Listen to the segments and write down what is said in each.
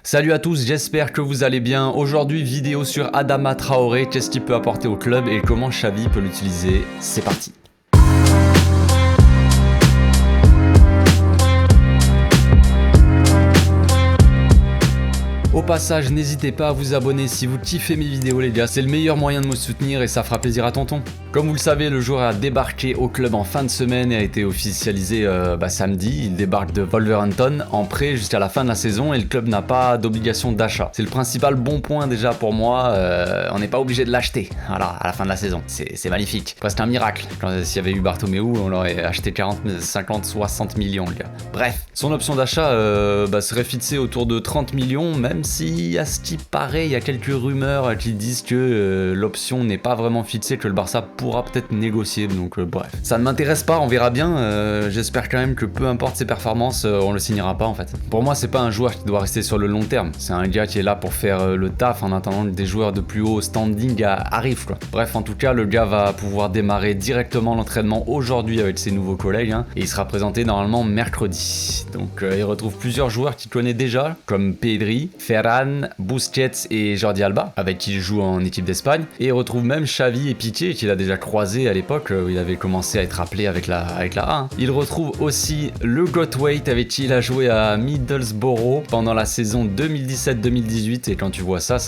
Salut à tous, j'espère que vous allez bien. Aujourd'hui, vidéo sur Adama Traoré, qu'est-ce qu'il peut apporter au club et comment Xavi peut l'utiliser. C'est parti. Au passage, n'hésitez pas à vous abonner si vous kiffez mes vidéos les gars, c'est le meilleur moyen de me soutenir et ça fera plaisir à tonton. Comme vous le savez, le joueur a débarqué au club en fin de semaine et a été officialisé samedi. Il débarque de Wolverhampton en prêt jusqu'à la fin de la saison et le club n'a pas d'obligation d'achat. C'est le principal bon point déjà pour moi, on n'est pas obligé de l'acheter voilà, à la fin de la saison. C'est magnifique, presque un miracle. S'il y avait eu Bartomeu, on l'aurait acheté 40, 50, 60 millions le gars. Bref, son option d'achat serait fixée autour de 30 millions, même si à ce qui paraît, il y a quelques rumeurs qui disent que l'option n'est pas vraiment fixée, que le Barça pourra peut-être négocier, donc bref. Ça ne m'intéresse pas, on verra bien, j'espère quand même que peu importe ses performances, on le signera pas en fait. Pour moi, c'est pas un joueur qui doit rester sur le long terme, c'est un gars qui est là pour faire le taf en attendant que des joueurs de plus haut standing arrivent quoi. Bref, en tout cas, le gars va pouvoir démarrer directement l'entraînement aujourd'hui avec ses nouveaux collègues, et il sera présenté normalement mercredi. Donc il retrouve plusieurs joueurs qu'il connaît déjà, comme Pedri, Ferran, Busquets et Jordi Alba, avec qui il joue en équipe d'Espagne, et il retrouve même Xavi et Piqué, qu'il a déjà croisé à l'époque où il avait commencé à être appelé avec la A. Il retrouve aussi le Gothwaite avec qui il a joué à Middlesbrough pendant la saison 2017-2018, et quand tu vois ça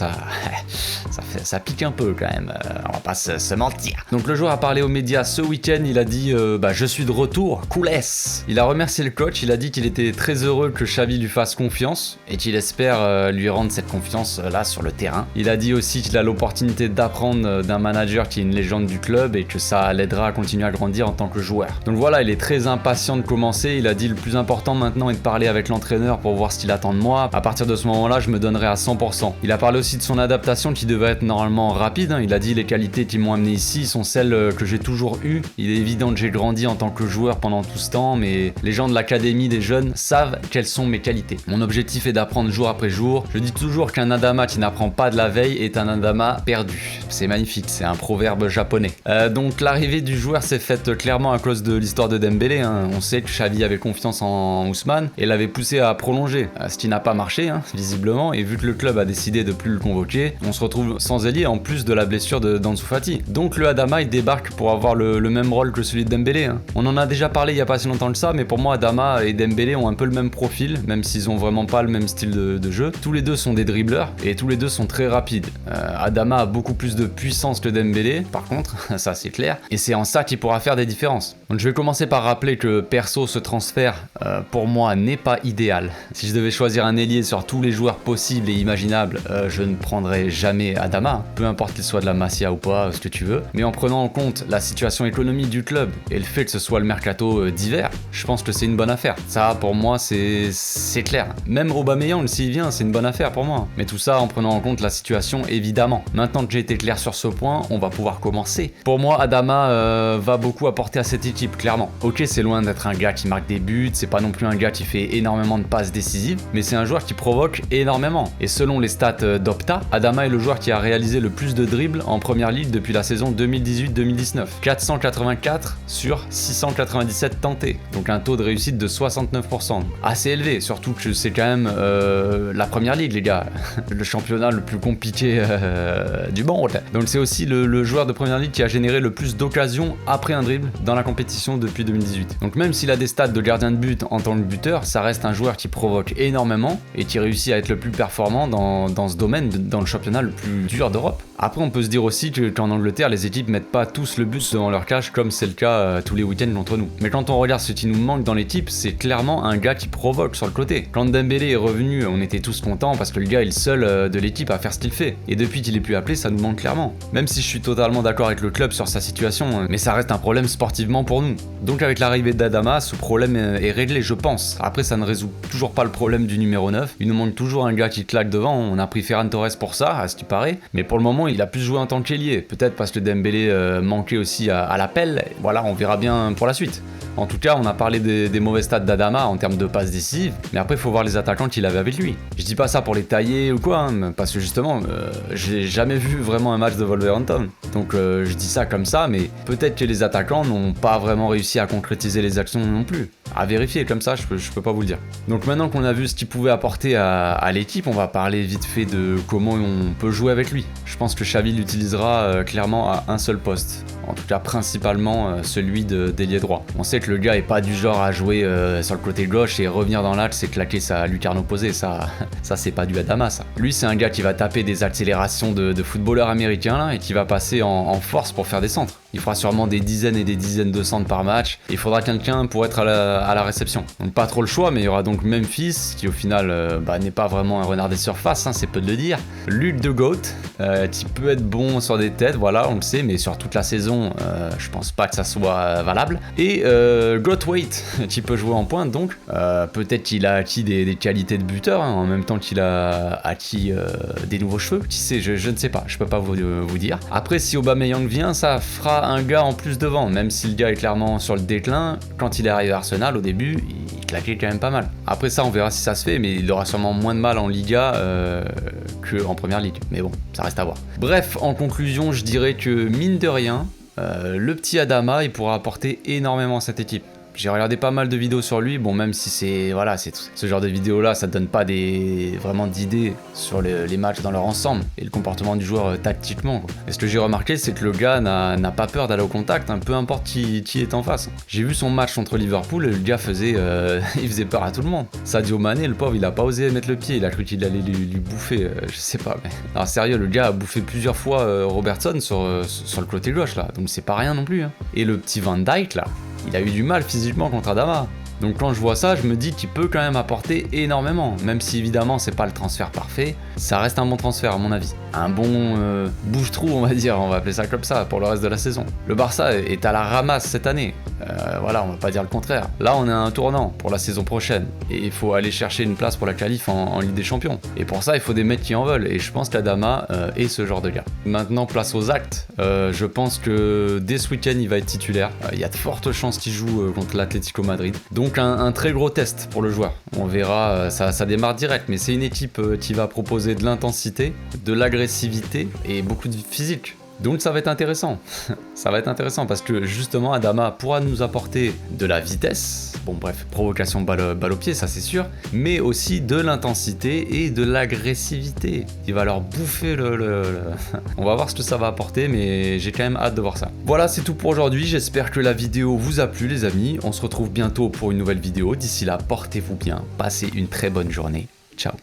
pique un peu quand même, on va pas se mentir. Donc le joueur a parlé aux médias ce week-end, il a dit je suis de retour, coolesse. Il a remercié le coach, il a dit qu'il était très heureux que Xavi lui fasse confiance et qu'il espère lui rendre cette confiance là sur le terrain. Il a dit aussi qu'il a l'opportunité d'apprendre d'un manager qui est une légende du club et que ça l'aidera à continuer à grandir en tant que joueur. Donc voilà, il est très impatient de commencer. Il a dit le plus important maintenant est de parler avec l'entraîneur pour voir ce qu'il attend de moi. À partir de ce moment-là, je me donnerai à 100%. Il a parlé aussi de son adaptation qui devait être normalement rapide. Il a dit les qualités qui m'ont amené ici sont celles que j'ai toujours eues. Il est évident que j'ai grandi en tant que joueur pendant tout ce temps, mais les gens de l'académie des jeunes savent quelles sont mes qualités. Mon objectif est d'apprendre jour après jour. Je dis toujours qu'un Adama qui n'apprend pas de la veille est un Adama perdu. C'est magnifique, c'est un proverbe japonais. Donc l'arrivée du joueur s'est faite clairement à cause de l'histoire de Dembélé. On sait que Xavi avait confiance en Ousmane et l'avait poussé à prolonger, ce qui n'a pas marché visiblement, et vu que le club a décidé de plus le convoquer, on se retrouve sans ailier en plus de la blessure d'Ansu Fati. Donc le Adama il débarque pour avoir le même rôle que celui de Dembélé. On en a déjà parlé il y a pas si longtemps que ça, mais pour moi Adama et Dembélé ont un peu le même profil, même s'ils ont vraiment pas le même style de jeu. Tous les deux sont des dribbleurs et tous les deux sont très rapides. Adama a beaucoup plus de puissance que Dembélé, par contre, ça c'est clair, et c'est en ça qu'il pourra faire des différences. Donc je vais commencer par rappeler que perso ce transfert pour moi n'est pas idéal. Si je devais choisir un ailier sur tous les joueurs possibles et imaginables, je ne prendrais jamais Adama, peu importe qu'il soit de la Masia ou pas, ce que tu veux, mais en prenant en compte la situation économique du club et le fait que ce soit le mercato d'hiver, je pense que c'est une bonne affaire. Ça pour moi c'est clair. Même Aubameyang s'il vient, c'est une bonne affaire pour moi. Mais tout ça en prenant en compte la situation évidemment. Maintenant que j'ai été clair sur ce point, on va pouvoir commencer. Pour moi, Adama va beaucoup apporter à cette équipe, clairement. Ok, c'est loin d'être un gars qui marque des buts, c'est pas non plus un gars qui fait énormément de passes décisives, mais c'est un joueur qui provoque énormément. Et selon les stats d'Opta, Adama est le joueur qui a réalisé le plus de dribbles en première ligue depuis la saison 2018-2019. 484 sur 697 tentés. Donc un taux de réussite de 69%. Assez élevé, surtout que c'est quand même la première ligue, les gars. Le championnat le plus compliqué du monde. Donc c'est aussi le joueur de première ligue qui a généré le plus d'occasions après un dribble dans la compétition depuis 2018. Donc même s'il a des stats de gardien de but en tant que buteur, ça reste un joueur qui provoque énormément et qui réussit à être le plus performant dans ce domaine, dans le championnat le plus dur d'Europe. Après on peut se dire aussi qu'en Angleterre les équipes mettent pas tous le but devant leur cage comme c'est le cas tous les week-ends contre nous. Mais quand on regarde ce qui nous manque dans l'équipe, c'est clairement un gars qui provoque sur le côté. Quand Dembélé est revenu, on était tous contents parce que le gars est le seul de l'équipe à faire ce qu'il fait. Et depuis qu'il est plus appelé, ça nous manque clairement. Même si je suis totalement d'accord avec le club sur sa situation, mais ça reste un problème sportivement pour nous. Donc avec l'arrivée d'Adama, ce problème est réglé, je pense. Après, ça ne résout toujours pas le problème du numéro 9. Il nous manque toujours un gars qui claque devant. On a pris Ferran Torres pour ça, à ce qui paraît. Mais pour le moment, il a plus joué en tant qu'ailier. Peut-être parce que Dembélé manquait aussi à l'appel. Voilà, on verra bien pour la suite. En tout cas, on a parlé des mauvais stats d'Adama en termes de passes décisives, mais après, il faut voir les attaquants qu'il avait avec lui. Je dis pas ça pour les tailler ou quoi, parce que justement, j'ai jamais vu vraiment un match de Wolverhampton. Donc je dis ça comme ça, mais peut-être que les attaquants n'ont pas vraiment réussi à concrétiser les actions non plus. À vérifier, comme ça, je peux pas vous le dire. Donc maintenant qu'on a vu ce qu'il pouvait apporter à l'équipe, on va parler vite fait de comment on peut jouer avec lui. Je pense que Xavi l'utilisera clairement à un seul poste. En tout cas, principalement celui d'ailier droit. On sait que le gars est pas du genre à jouer sur le côté gauche et revenir dans l'axe et claquer sa lucarne opposée. Ça c'est pas du Adama, ça. Lui, c'est un gars qui va taper des accélérations de footballeurs américains là, et qui va passer en force pour faire des centres. Il fera sûrement des dizaines et des dizaines de centres par match. Il faudra quelqu'un pour être à la réception. Donc pas trop le choix, mais il y aura donc Memphis, qui au final n'est pas vraiment un renard des surfaces, hein, c'est peu de le dire. Luke de Goat, qui peut être bon sur des têtes, voilà, on le sait, mais sur toute la saison, je pense pas que ça soit valable. Et Goatwaite, qui peut jouer en pointe, donc peut-être qu'il a acquis des qualités de buteur, hein, en même temps qu'il a acquis des nouveaux cheveux. Qui sait, je ne sais pas, je peux pas vous dire. Après, si Aubameyang vient, ça fera un gars en plus devant, même si le gars est clairement sur le déclin. Quand il est arrivé à Arsenal au début, il claquait quand même pas mal. Après ça, on verra si ça se fait, mais il aura sûrement moins de mal en Liga qu'en Première Ligue. Mais bon, ça reste à voir. Bref, en conclusion, je dirais que mine de rien, le petit Adama, il pourra apporter énormément à cette équipe. J'ai regardé pas mal de vidéos sur lui, bon même si c'est ce genre de vidéos là, ça donne pas vraiment d'idées sur les matchs dans leur ensemble et le comportement du joueur tactiquement, quoi. Et ce que j'ai remarqué, c'est que le gars n'a pas peur d'aller au contact, hein, peu importe qui est en face. J'ai vu son match contre Liverpool, le gars il faisait peur à tout le monde. Sadio Mané, le pauvre, il a pas osé mettre le pied, il a cru qu'il allait lui bouffer, je sais pas. Mais... Alors sérieux, le gars a bouffé plusieurs fois Robertson sur le côté gauche là, donc c'est pas rien non plus, hein. Et le petit Van Dijk là, il a eu du mal physiquement contre Adama. Donc quand je vois ça, je me dis qu'il peut quand même apporter énormément. Même si évidemment c'est pas le transfert parfait, ça reste un bon transfert à mon avis. Un bon bouche-trou, on va dire, on va appeler ça comme ça pour le reste de la saison. Le Barça est à la ramasse cette année. Voilà, on va pas dire le contraire. Là on est à un tournant pour la saison prochaine. Et il faut aller chercher une place pour la qualif en Ligue des Champions. Et pour ça il faut des mecs qui en veulent. Et je pense qu'Adama est ce genre de gars. Maintenant place aux actes. Je pense que dès ce week-end il va être titulaire. Il y a de fortes chances qu'il joue contre l'Atlético Madrid. Donc un très gros test pour le joueur. On verra, ça démarre direct, mais c'est une équipe qui va proposer de l'intensité, de l'agressivité et beaucoup de physique. Donc ça va être intéressant. Ça va être intéressant parce que justement Adama pourra nous apporter de la vitesse, bon bref, provocation balle au pied, ça c'est sûr, mais aussi de l'intensité et de l'agressivité. Il va leur bouffer On va voir ce que ça va apporter, mais j'ai quand même hâte de voir ça. Voilà, c'est tout pour aujourd'hui, j'espère que la vidéo vous a plu les amis. On se retrouve bientôt pour une nouvelle vidéo. D'ici là, portez-vous bien, passez une très bonne journée. Ciao.